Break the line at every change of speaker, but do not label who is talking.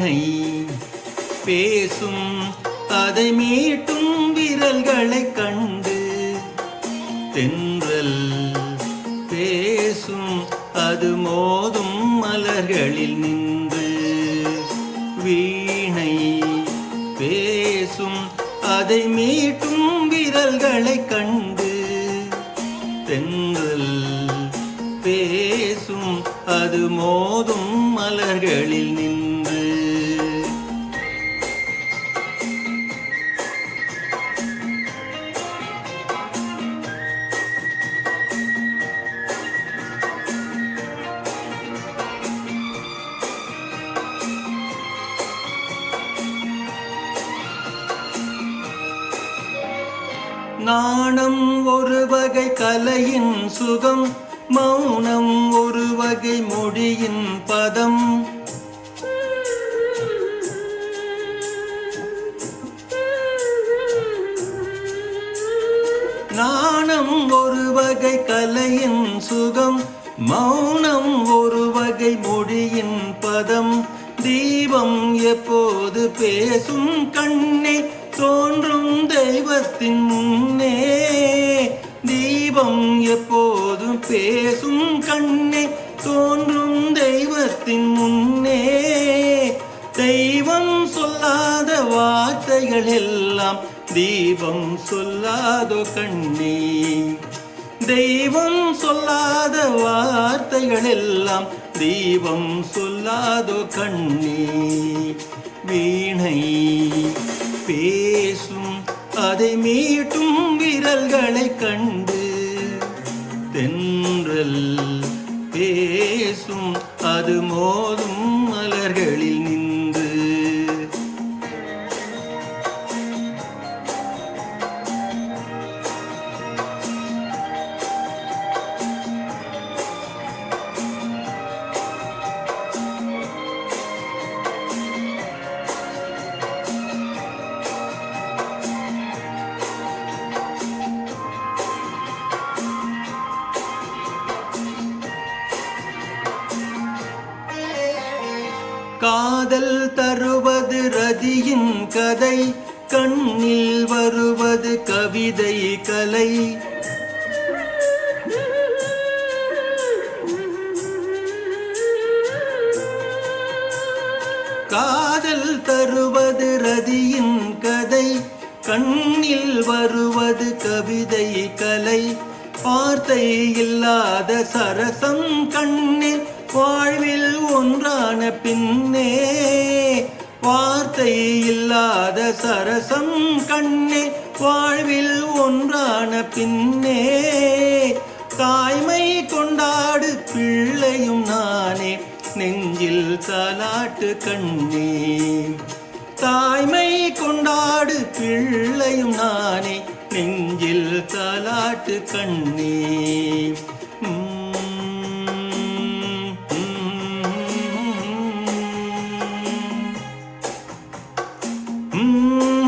வீணை பேசும் அதை மீட்டும் விரல்களை கண்டு தென்றல் பேசும் அது மோதும் மலர்களில் நின்று வீணை பேசும் அதை மீட்டும் விரல்களை கண்டு தென்றல் பேசும் அது மோதும் மலர்களில் நின்று நாணம் ஒரு வகை கலையின் சுகம், மௌனம் ஒரு வகை மொழியின் பதம். நாணம் ஒரு வகை கலையின் சுகம், மௌனம் ஒரு வகை மொழியின் பதம். தீபம் எப்போது பேசும் கண்ணே தோன்றும் தெய்வத்தின் முன்னே. தீபம் எப்போதும் பேசும் கண்ணே தோன்றும் தெய்வத்தின் முன்னே. தெய்வம் சொல்லாத வார்த்தைகள் எல்லாம் தீபம் சொல்லாதோ கண்ணே. தெய்வம் சொல்லாத வார்த்தைகள் எல்லாம் தீபம் சொல்லாதோ கண்ணே. வீணை பேசும் அதை மீட்டும் விரல்களை கண்டு தென்றல் பேசும் அது மோதும் மலர்களில் நின்று. காதல் தருவது ரதியின் கதை, கண்ணில் வருவது கவிதை கலை. காதல் தருவது ரதியின் கதை, கண்ணில் வருவது கவிதை கலை. வார்த்தை இல்லாத சரசம் கண்ணே வாழ்வில் ஒன்றான பின்னே. வார்த்தை இல்லாத சரசம் கண்ணே வாழ்வில் ஒன்றான பின்னே. தாய்மை கொண்டாடு பிள்ளையும் நானே நெஞ்சில் தாலாட்டு கண்ணே. தாய்மை கொண்டாடு பிள்ளையும் நானே நெஞ்சில் தாலாட்டு கண்ணே. Mm-hmm.